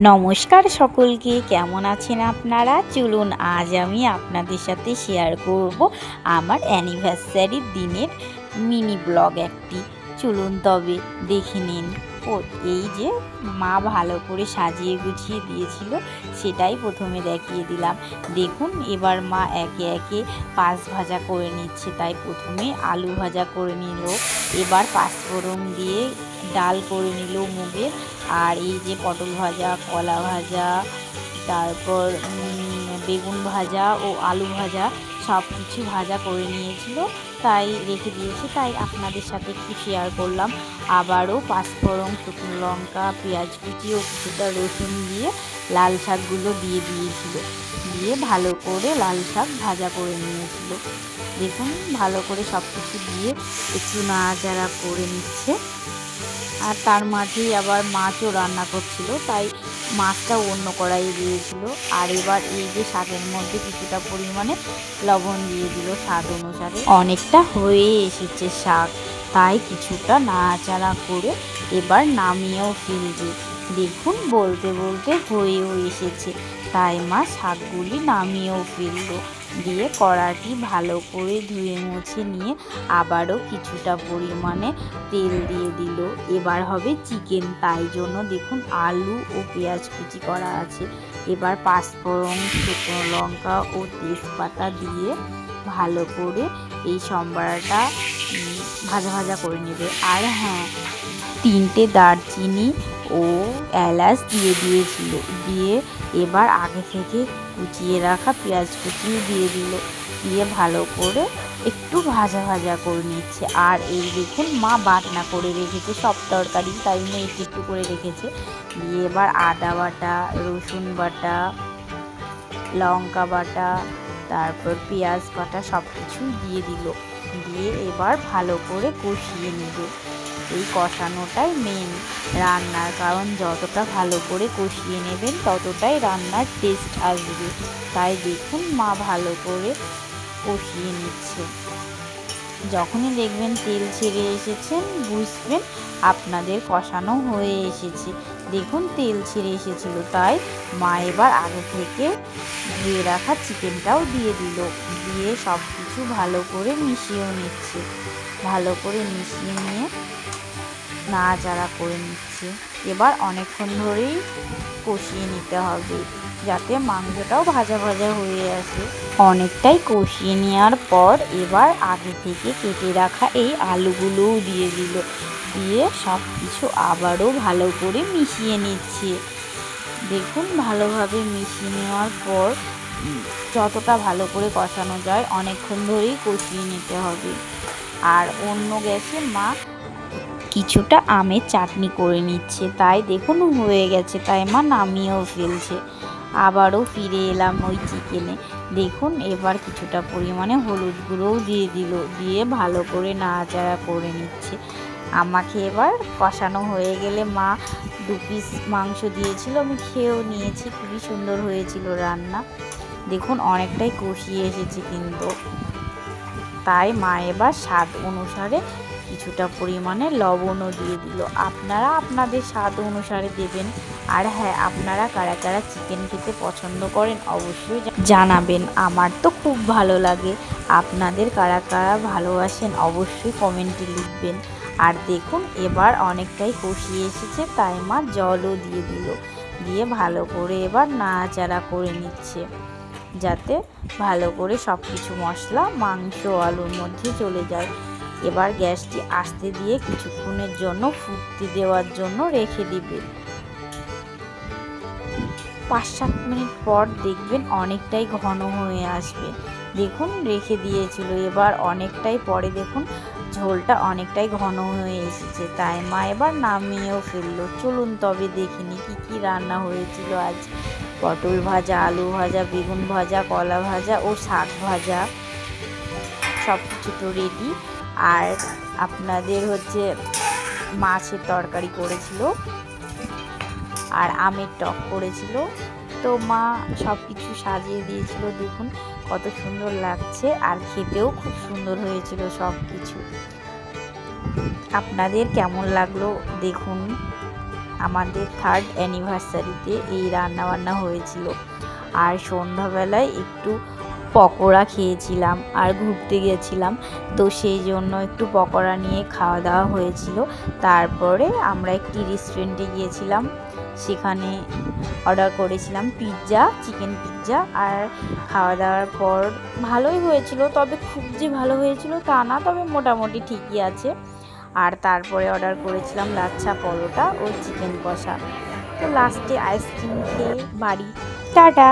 নমস্কার সকলকে, কেমন আছেন আপনারা? চলুন আজ আমি আপনাদের সাথে শেয়ার করব আমার অ্যানিভার্সারির দিনের মিনি ব্লগ একটি। চলুন তবে দেখে নিন। ও এই যে মা ভালো করে সাজিয়ে গুছিয়ে দিয়েছিল, সেটাই প্রথমে দেখিয়ে দিলাম। দেখুন এবার মা একে একে পাঁচ ভাজা করে নিচ্ছে। তাই প্রথমে আলু ভাজা করে নিল, এবার পাঁচফোড়ন দিয়ে ডাল করে নিল মুগের, আর এই যে পটল ভাজা, কলা ভাজা, তারপর বেগুন ভাজা ও আলু ভাজা সব কিছু ভাজা করে নিয়েছিল, তাই রেখে দিয়েছি। তাই আপনাদের সাথে একটু শেয়ার করলাম। আবারও পাঁচফোড়ন, শুকনো লঙ্কা, পেঁয়াজ কুচি ও কিছুটা রসুন দিয়ে লাল শাকগুলো দিয়ে দিয়েছিল, দিয়ে ভালো করে লাল শাক ভাজা করে নিয়েছিল। দেখুন ভালো করে সব কিছু দিয়ে একটু নাড়াচাড়া করে নিচ্ছে। আর তার মাঝেই আবার মাছও রান্না করছিল, তাই মাছটা অন্য কড়াইয়ে দিয়েছিল। আর এবার এই যে শাকের মধ্যে কিছুটা পরিমাণে লবণ দিয়ে দিল স্বাদ অনুসারে। অনেকটা হয়ে এসেছে শাক, তাই কিছুটা নাড়াচাড়া করে এবার নামিয়েও ফেলবে। দেখুন বলতে বলতে হয়েও এসেছে, তাই মা শাকগুলি নামিয়েও ফেললো। দিয়ে কড়াটি ভালো করে ধুয়ে মুছে নিয়ে আবারও কিছুটা পরিমাণে তেল দিয়ে দিল। এবার হবে চিকেন, তাই জন্য দেখুন আলু ও পেঁয়াজ কুচি করা আছে। এবার পাঁচফোড়ন, শুকনো লঙ্কা ও তেজপাতা দিয়ে ভালো করে এই সম্বারটা ভাজা ভাজা করে নেবে। আর হ্যাঁ, 3টে দারচিনি ও এলাচ দিয়ে দিয়েছিল। দিয়ে এবার আগে থেকে কুচিয়ে রাখা পেঁয়াজ কুচিয়ে দিয়ে দিল, দিয়ে ভালো করে একটু ভাজা ভাজা করে নিচ্ছে। আর এই দেখুন মা বাটনা করে রেখেছে সব তরকারি, তাই জন্য একটু একটু করে রেখেছে। দিয়ে এবার আদা বাটা, রসুন বাটা, লঙ্কা বাটা, তারপর পেঁয়াজ বাটা সব কিছু দিয়ে দিল। দিয়ে এবার ভালো করে কষিয়ে নেবে। এই কষানোটাই মেন রান্নার, কারণ যতটা ভালো করে কষিয়ে নেবেন ততটাই রান্নার টেস্ট আসবে। তাই দেখুন মা ভালো করে কষিয়ে নিচ্ছে। যখনই দেখবেন তেল ছেড়ে এসেছেন, বুঝবেন আপনাদের কষানো হয়ে এসেছে। দেখুন তেল ছেড়ে এসেছিল, তাই মা এবার আগে থেকে ধুয়ে রাখা চিকেনটাও দিয়ে দিল। দিয়ে সব কিছু ভালো করে মিশিয়েও নিচ্ছে। ভালো করে মিশিয়ে নিয়ে নাড়াচাড়া করে নিচ্ছে। এবার অনেকক্ষণ ধরেই কষিয়ে নিতে হবে, যাতে মাংসটাও ভাজা ভাজা হয়ে আসে। অনেকটাই কষিয়ে নেওয়ার পর এবার আগে থেকে কেটে রাখা এই আলুগুলোও দিয়ে দিল। দিয়ে সব কিছু আবারও ভালো করে মিশিয়ে নিচ্ছে। দেখুন ভালোভাবে মিশিয়ে নেওয়ার পর যতটা ভালো করে কষানো যায় অনেকক্ষণ ধরেই কষিয়ে নিতে হবে। আর অন্য গ্যাসে মা কিছুটা আমের চাটনি করে নিচ্ছে, তাই দেখুন হয়ে গেছে, তাই মা নামিয়েও ফেলছে। আবারও ফিরে এলাম ওই চিকেনে। দেখুন এবার কিছুটা পরিমাণে হলুদ গুঁড়োও দিয়ে দিল, দিয়ে ভালো করে নাড়াচাড়া করে নিচ্ছে। আমাকে এবার কষানো হয়ে গেলে মা 2 পিস মাংস দিয়েছিল, আমি খেয়েও নিয়েছি। খুবই সুন্দর হয়েছিল রান্না। দেখুন অনেকটাই কষিয়ে এসেছে কিন্তু, তাই মা এবার স্বাদ অনুসারে কিছুটা পরিমাণে লবণও দিয়ে দিল। আপনারা আপনাদের স্বাদ অনুসারে দেবেন। আর হ্যাঁ, আপনারা কারা কারা চিকেন খেতে পছন্দ করেন অবশ্যই জানাবেন। আমার তো খুব ভালো লাগে। আপনাদের কারা কারা ভালোবাসেন অবশ্যই কমেন্টে লিখবেন। আর দেখুন এবার অনেকটাই কষিয়ে এসেছে, তাই মা জলও দিয়ে দিল। দিয়ে ভালো করে এবার নাড়াচাড়া করে নিচ্ছে, যাতে ভালো করে সব কিছু মশলা মাংস আলুর মধ্যে চলে যায়। এবার গ্যাসটি আস্তে দিয়ে কিছুক্ষণের জন্য ফুটতে দেওয়ার জন্য রেখে দিবে। 5-7 মিনিট পর দেখবেন অনেকটাই ঘন হয়ে আসবে। দেখুন রেখে দিয়েছিল, এবার অনেকটাই পরে দেখুন ঝোলটা অনেকটাই ঘন হয়ে এসেছে, তাই মা এবার নামিয়েও ফেললো। চলুন তবে দেখিনি কি কি রান্না হয়েছিল আজ। পটল ভাজা, আলু ভাজা, বেগুন ভাজা, কলা ভাজা ও শাক ভাজা সব কিছু তো রেডি। আর আপনাদের হচ্ছে মাছের তরকারি করেছিল, আর আমের টক করেছিল। তো মা সব কিছু সাজিয়ে দিয়েছিল। দেখুন কত সুন্দর লাগছে, আর খেতেও খুব সুন্দর হয়েছিল সব কিছু। আপনাদের কেমন লাগলো দেখুন। আমাদের 3rd অ্যানিভার্সারিতে এই রান্নাবান্না হয়েছিল। আর সন্ধ্যাবেলায় একটু পকোড়া খেয়েছিলাম আর ঘুরতে গেছিলাম, তো সেই জন্য একটু পকোড়া নিয়ে খাওয়া দাওয়া হয়েছিল। তারপরে আমরা একটি রেস্টুরেন্টে গিয়েছিলাম, সেখানে অর্ডার করেছিলাম পিৎজা, চিকেন পিৎজা। আর খাওয়া দাওয়ার পর ভালোই হয়েছিল, তবে খুব যে ভালো হয়েছিল তা না, তবে মোটামুটি ঠিকই আছে। আর তারপরে অর্ডার করেছিলাম লাচ্ছা পরোটা ও চিকেন কষা। তো লাস্টে আইসক্রিম খেয়ে বাড়ি। টাটা।